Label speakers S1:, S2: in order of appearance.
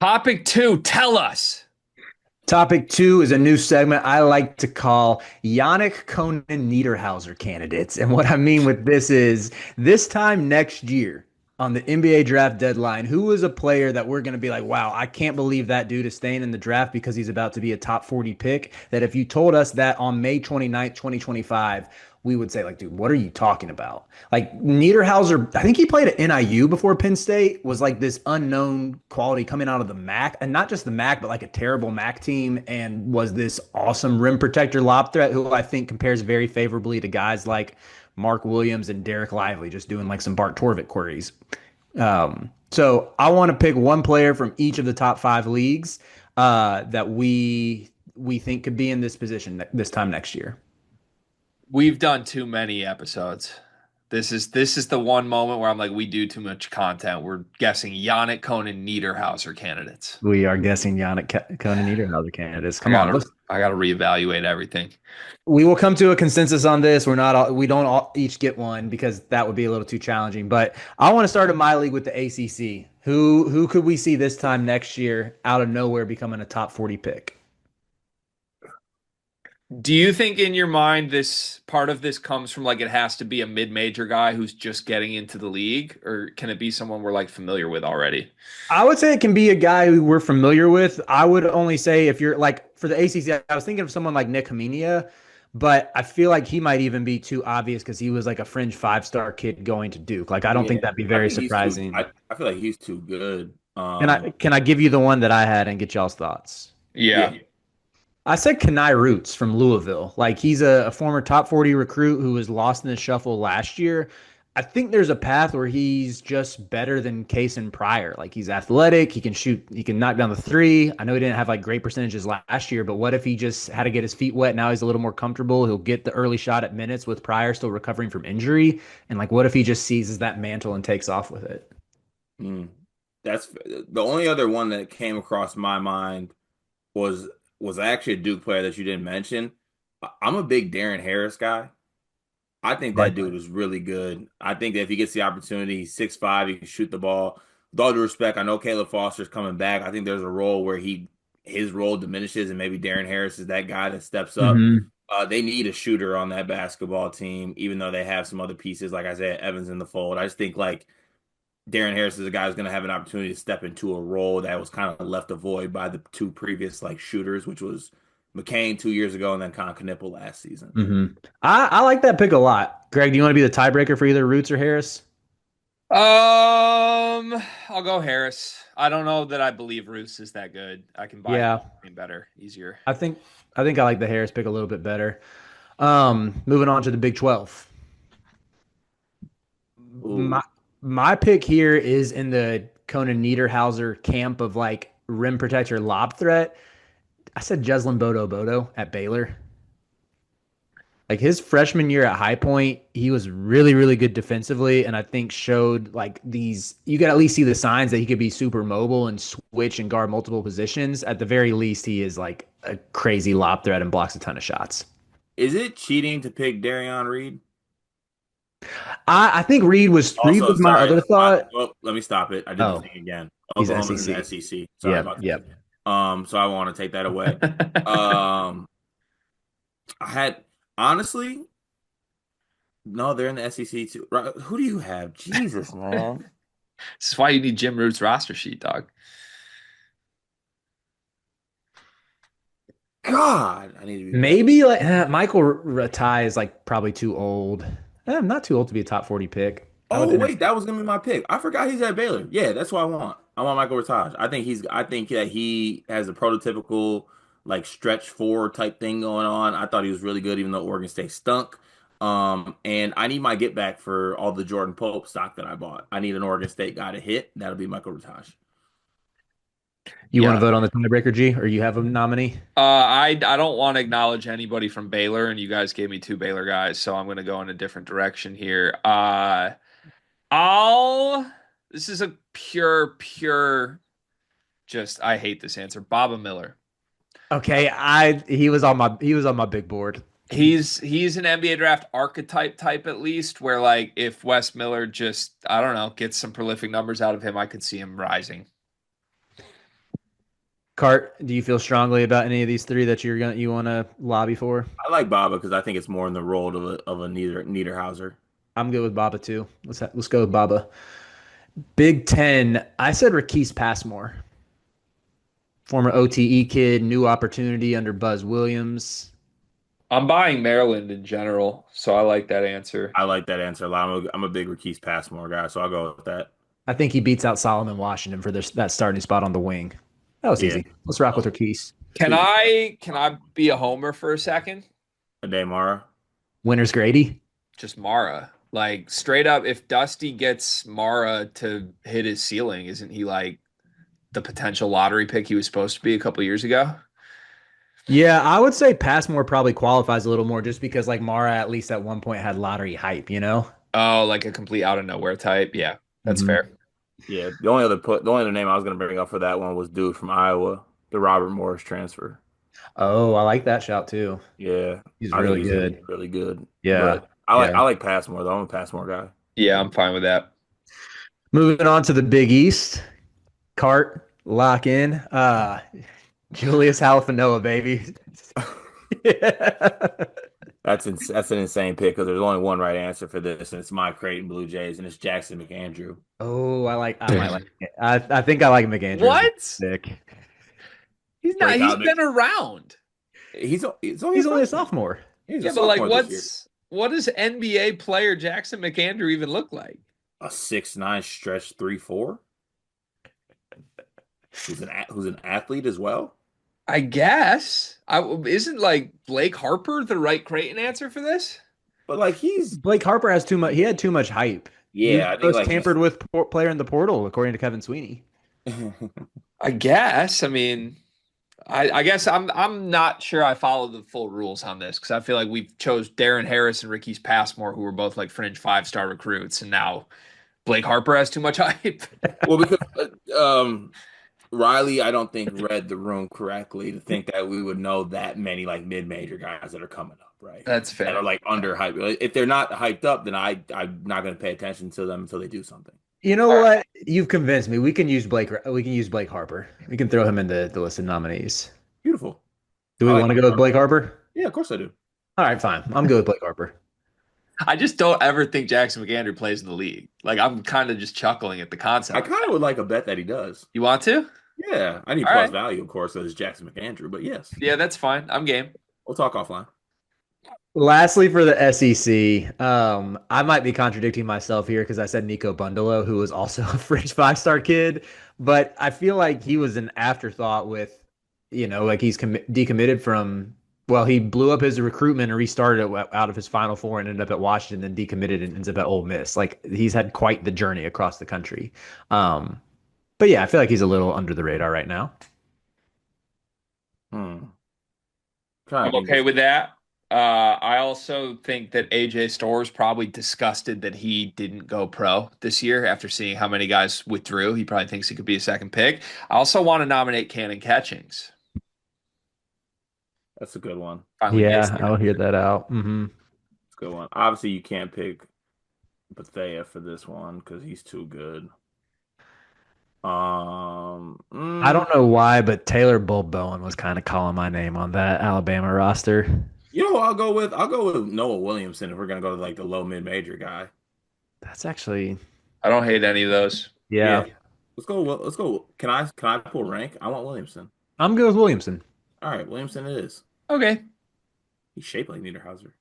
S1: Topic two, tell us.
S2: Topic two is a new segment I like to call Yannick Conan Niederhauser candidates. And what I mean with this is this time next year on the NBA draft deadline, who is a player that we're going to be like, wow, I can't believe that dude is staying in the draft because he's about to be a top 40 pick. That if you told us that on May 29th, 2025, we would say, like, dude, what are you talking about? Like Niederhauser, I think he played at NIU before Penn State, was like this unknown quality coming out of the MAC, and not just the MAC, but like a terrible MAC team, and was this awesome rim protector lob threat who I think compares very favorably to guys like Mark Williams and Derek Lively, just doing like some Bart Torvik queries. So I want to pick one player from each of the top five leagues that we think could be in this position this time next year.
S1: We've done too many episodes. This is the one moment where I'm like, we do too much content. We're guessing Yannick Conan Niederhauser candidates.
S2: We are guessing Yannick Conan Niederhauser candidates.
S1: I
S2: Come on,
S1: gotta
S2: let's.
S1: I gotta reevaluate everything.
S2: We will come to a consensus on this. We don't all each get one because that would be a little too challenging. But I want to start in my league with the ACC. Who could we see this time next year out of nowhere becoming a top 40 pick?
S1: Do you think in your mind this part of this comes from like it has to be a mid-major guy who's just getting into the league, or can it be someone we're like familiar with already?
S2: I would say it can be a guy who we're familiar with. I would only say if you're like for the ACC, I was thinking of someone like Nick Hamenia, but I feel like he might even be too obvious because he was like a fringe five-star kid going to Duke. Like I don't
S3: Yeah,
S2: think that'd be
S3: I
S2: very
S3: think he's too.
S2: surprising.
S3: I feel like he's too good.
S2: Can I give you the one that I had and get y'all's thoughts?
S1: Yeah.
S3: Yeah,
S2: I said Kenai Roots from Louisville. Like he's a former top 40 recruit who was lost in the shuffle last year. I think there's a path where he's just better than Case and Pryor. Like he's athletic, he can shoot, he can knock down the three. I know he didn't have like great percentages last year, but what if he just had to get his feet wet? Now he's a little more comfortable. He'll get the early shot at minutes with Pryor still recovering from injury. And like, what if he just seizes that mantle and takes off with it?
S3: mm. That's the only other one that came across my mind was was actually a Duke player that you didn't mention. I'm a big Darren Harris guy. I think
S2: Right.
S3: that dude is really good. I think that if he gets the opportunity, he's 6'5", he can shoot the ball. With all due respect, I know Caleb Foster's coming back. I think there's a role where his role diminishes, and maybe Darren Harris is that guy that steps up.
S2: Hmm.
S3: They need a shooter on that basketball team, even though they have some other pieces like Isaiah Evans in the fold. I just think like Darren Harris is a guy who's going to have an opportunity to step into a role that was kind of left a void by the two previous like shooters, which was McCain 2 years ago and then Con Knipple last season.
S2: Hmm. I like that pick a lot. Greg, do you want to be the tiebreaker for either Roots or Harris?
S1: I'll go Harris. I don't know that I believe Roos is that good. I can buy
S2: Yeah,
S1: him better, easier.
S2: I think I like the Harris pick a little bit better. Moving on to the Big 12. My
S3: Ooh,
S2: my pick here is in the Conan Niederhauser camp of like rim protector lob threat. I said Jeslyn Bodo at Baylor. Like his freshman year at High Point, he was really, really good defensively, and I think showed like these. You could at least see the signs that he could be super mobile and switch and guard multiple positions. At the very least, he is like a crazy lob threat and blocks a ton of shots.
S3: is it cheating to pick Darion Reed?
S2: I think Reed
S3: Also,
S2: was my
S3: sorry,
S2: other thought.
S3: let me stop it. I did the
S2: Oh,
S3: thing again.
S2: he's
S3: Oklahoma's in the
S2: SEC.
S3: SEC. Sorry
S2: Yep,
S3: about
S2: yep.
S3: that. So I want to take that away. Um, I had honestly, no, they're in the SEC too. Right, who do you have? Jesus, man.
S1: This is why you need Jim Root's roster sheet, dog.
S3: God, I need to be better.
S2: Maybe like Michael Ratai is like probably too old. Not too old to be a top 40 pick. I would
S3: Oh
S2: enter.
S3: wait, that was gonna be my pick. I forgot he's at Baylor. Yeah, that's what I want. I want Michael Rataj. I think that he has a prototypical like stretch four type thing going on. I thought he was really good, even though Oregon State stunk. And I need my get back for all the Jordan Pope stock that I bought. I need an Oregon State guy to hit. That'll be Michael Rataj.
S2: You want to
S1: Yeah.
S2: vote on the tiebreaker, G, or you have a nominee?
S1: I don't want to acknowledge anybody from Baylor, and you guys gave me two Baylor guys, so I'm gonna go in a different direction here. I'll this is a pure just I hate this answer. Baba Miller.
S2: Okay, I he was on my big board.
S1: He's an NBA draft archetype type at least, where like if Wes Miller just I don't know gets some prolific numbers out of him, I could see him rising.
S2: Cart, do you feel strongly about any of these three that you want to lobby for?
S3: I like Baba because I think it's more in the role of a Niederhauser.
S2: I'm good with Baba too. Let's go with Baba. Big Ten. I said Rakese Passmore, former OTE kid, new opportunity under Buzz Williams.
S1: I'm buying Maryland in general, so I like that answer.
S3: I like that answer a lot. I'm a big Rakese Passmore guy, so I'll go with that.
S2: I think he beats out Solomon Washington for that starting spot on the wing. That was
S3: Yeah.
S2: easy. Let's rock with Rakese.
S1: Can I be a homer for a second?
S3: Ademara.
S2: Winners Grady.
S1: Just Mara. Like straight up, if Dusty gets Mara to hit his ceiling, isn't he like the potential lottery pick he was supposed to be a couple years ago?
S2: Yeah, I would say Passmore probably qualifies a little more just because like Mara at least at one point had lottery hype, you know?
S1: Oh, like a complete out of nowhere type. Yeah, that's
S2: Mhm.
S1: fair.
S3: Yeah. The only other name I was gonna bring up for that one was dude from Iowa, the Robert Morris transfer.
S2: Oh, I like that shout too.
S3: Yeah.
S2: He's
S3: I think
S2: really
S3: he's gonna be
S2: good.
S3: really good.
S2: Yeah.
S3: But
S2: Yeah.
S3: I like Passmore though. I'm a Passmore guy.
S1: Yeah, I'm fine with that.
S2: Moving on to the Big East. Cart, lock in. Julius Halifanoa, baby. Yeah.
S3: That's an insane pick because there's only one right answer for this, and it's my Creighton Blue Jays, and it's Jackson McAndrew.
S2: Oh, I might like it. I think I like McAndrews.
S1: What?
S2: Pick.
S1: He's not. He's
S3: Breakout.
S1: been around.
S3: He's only
S2: He's only a
S3: sophomore.
S2: sophomore.
S3: He's
S1: Yeah,
S3: a
S1: but like,
S3: sophomore this year.
S1: what does NBA player Jackson McAndrew even look like?
S3: A 6'9" stretch 3'4", who's an athlete as well.
S1: I guess. Isn't like Blake Harper the right Creighton answer for this?
S3: But like he's
S2: Blake Harper has too much. He had too much hype. He was
S3: yeah, I
S2: the
S3: think
S2: most
S3: like
S2: tampered with player in the portal, according to Kevin Sweeney.
S1: I guess. I mean, I guess I'm not sure I follow the full rules on this because I feel like we chose Darren Harris and Ricky's Passmore, who were both like fringe 5-star recruits, and now Blake Harper has too much hype.
S3: well because Riley, I don't think read the room correctly to think that we would know that many like mid-major guys that are coming up, right?
S1: That's
S3: That
S1: fair.
S3: are like under hyped. If they're not hyped up, then I'm not going to pay attention to them until they do something.
S2: You know
S1: All right.
S2: what? You've convinced me. We can use Blake. We can use Blake Harper. We can throw him in the list of nominees.
S3: Beautiful.
S2: Do we
S3: I like
S2: want to
S3: Blake
S2: go with Blake
S3: Harper.
S2: Harper?
S3: Yeah, of course I do.
S2: All right, fine. I'm good with Blake Harper.
S1: I just don't ever think Jackson McAndrew plays in the league. Like I'm kind of just chuckling at the
S3: I
S1: concept.
S3: kind of would like a bet that he does.
S1: You want to?
S3: Yeah, I need
S1: All
S3: plus
S1: right.
S3: value, of course, as Jackson McAndrew, but yes,
S1: Yeah, that's fine. I'm game.
S3: we'll talk offline.
S2: Lastly, for the SEC, I might be contradicting myself here because I said Nico Bundalo, who was also a fringe 5-star kid, but I feel like he was an afterthought with, like he's decommitted from. Well, he blew up his recruitment and restarted it out of his Final Four and ended up at Washington, then decommitted and ends up at Ole Miss. Like he's had quite the journey across the country. But yeah, I feel like he's a little under the radar right now.
S3: Hmm. Trying to
S1: I'm
S3: think
S1: okay
S3: this-
S1: with that. I also think that AJ Storr's probably disgusted that he didn't go pro this year after seeing how many guys withdrew. He probably thinks he could be a second pick. I also want to nominate Cannon Catchings.
S3: That's a good one.
S1: Fine with
S2: Yeah,
S1: Mason.
S2: I'll hear that out. Mm-hmm.
S3: That's a good one. Obviously, you can't pick Bethea for this one because he's too good.
S2: I don't know why, but Taylor Bull Bowen was kind of calling my name on that Alabama roster.
S3: You know, I'll go with Noah Williamson if we're gonna go to like the low mid major guy.
S2: That's actually,
S1: I don't hate any of those.
S2: yeah.
S3: Let's go. Let's go. Can I pull rank? I want Williamson.
S2: I'm good with Williamson.
S3: All right, Williamson it is.
S1: Okay.
S3: He's shaped like Niederhauser.